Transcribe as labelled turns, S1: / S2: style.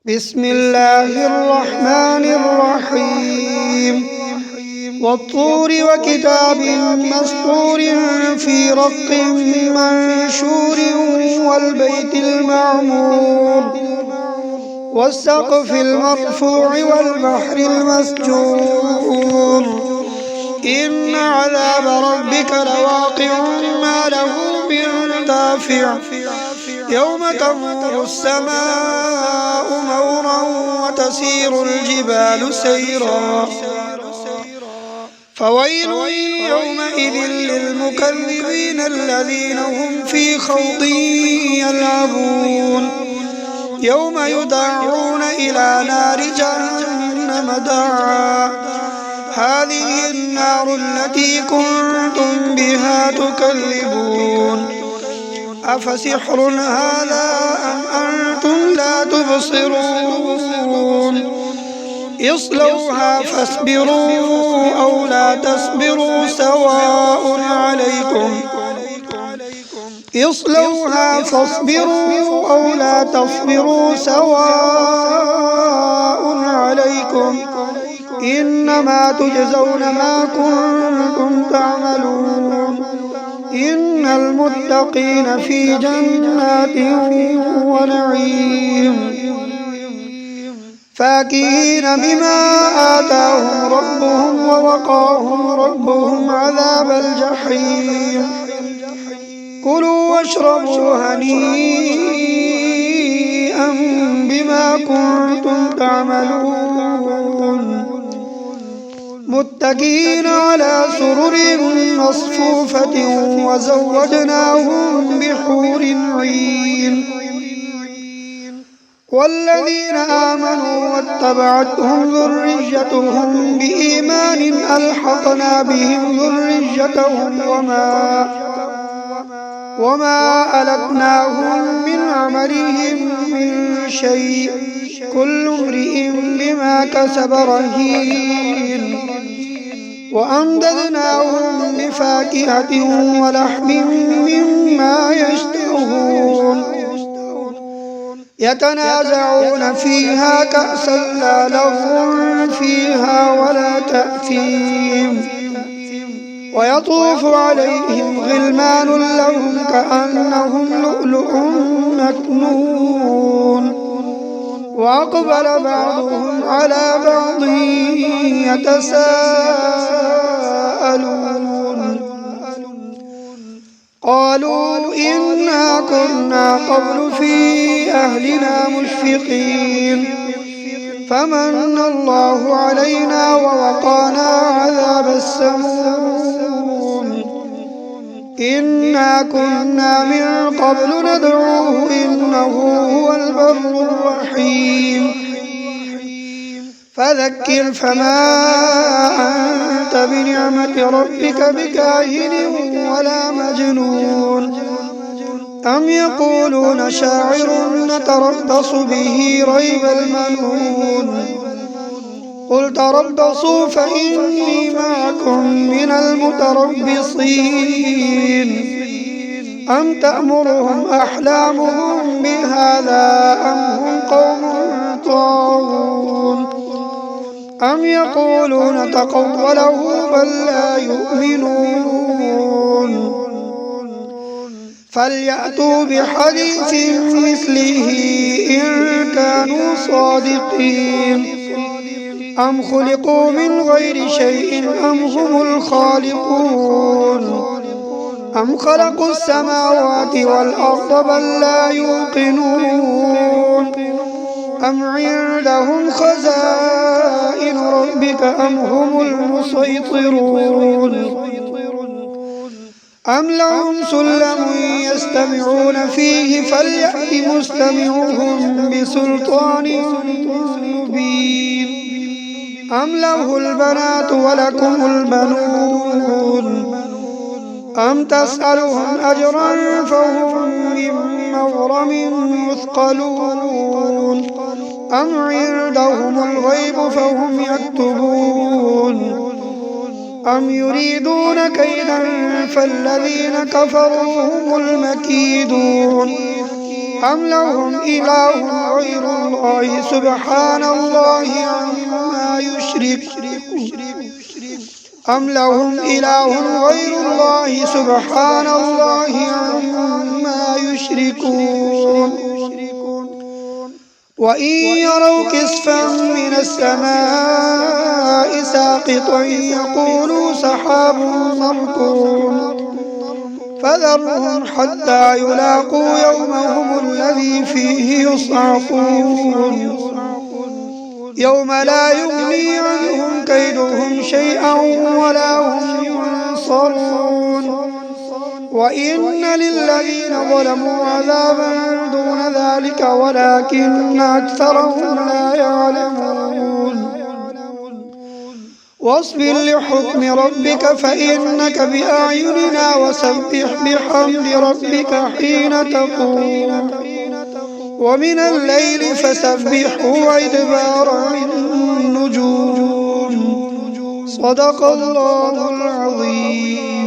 S1: بسم الله الرحمن الرحيم والطور وكتاب مسطور في رق منشور والبيت المعمور والسقف المرفوع والبحر المسجور إن عذاب ربك لواقع ما له من دافع يوم تمور السماء مورا وتسير الجبال سيرا فويل يومئذ للمكذبين الذين هم في خوض يلعبون يوم يدعون إلى نار جهنم دعا هذه النار التي كنتم بها تكذبون أفسحر هذا أم أنتم لا تبصرون اصلوها فاصبروا أو لا تصبروا سواء عليكم اصلوها فاصبروا أو لا تصبروا سواء عليكم إنما تجزون ما كنتم تعملون إن المتقين في جنات ونعيم فاكهين بما آتاهم ربهم ووقاهم ربهم عذاب الجحيم كلوا واشربوا هنيئا بما كنتم تعملون متكئين على سرر مصفوفة وزوجناهم بحور عين والذين آمنوا واتبعتهم ذريتهم بإيمان ألحقنا بهم ذريتهم وما ألتناهم من عملهم من شيء كل امرئ بما كسب رهين وأمددناهم بفاكهة ولحم مما يشتهون يتنازعون فيها كأسا لا لغو فيها ولا تأثيم ويطوف عليهم غلمان لهم كأنهم لؤلؤ مكنون وأقبل بعضهم على بعض يتساءلون قالوا إنا كنا قبل في أهلنا مشفقين فمن الله علينا ووقانا عذاب السموم إنا كنا من قبل ندعوه إنه هو البر الرحيم فذكر فما أنت بنعمة ربك بكاهن ولا مجنون أم يقولون شاعر نتربص به ريب المنون قل تربصوا فإني معكم من المتربصين أم تأمرهم أحلامهم بهذا أم هم قوم طاغون أم يقولون تقوله بل لا يؤمنون فليأتوا بحديث مثله إن كانوا صادقين أم خلقوا من غير شيء أم هم الخالقون أم خلقوا السماوات والأرض بل لا يوقنون أم عندهم خزائن ربك أم هم المسيطرون أم لهم سلم يستمعون فيه فليأت مستمعهم بسلطان مبين أم له البنات ولكم البنون أم تسألهم أجرا فهم من مغرم مثقلون أم عندهم الغيب فهم يكتبون أم يريدون كيدا فالذين كفروا هم المكيدون أم لهم إله غير الله سبحان الله عما يشركون أم لهم إله غير الله سبحان الله عما يشركون وإن يروا كسفا من السماء ساقطا يقولوا سحاب مركوم فذرهم حتى يلاقوا يومهم الذي فيه يصعقون يوم لا يغني عنهم كيدهم شيئا ولا هم ينصرون وإن للذين ظلموا عذابا دون ذلك ولكن أكثرهم لا يعلمون واصبر لحكم ربك فإنك بأعيننا وسبح بحمد ربك حين تقوم ومن الليل فسبحه وإدبار النجوم صدق الله العظيم.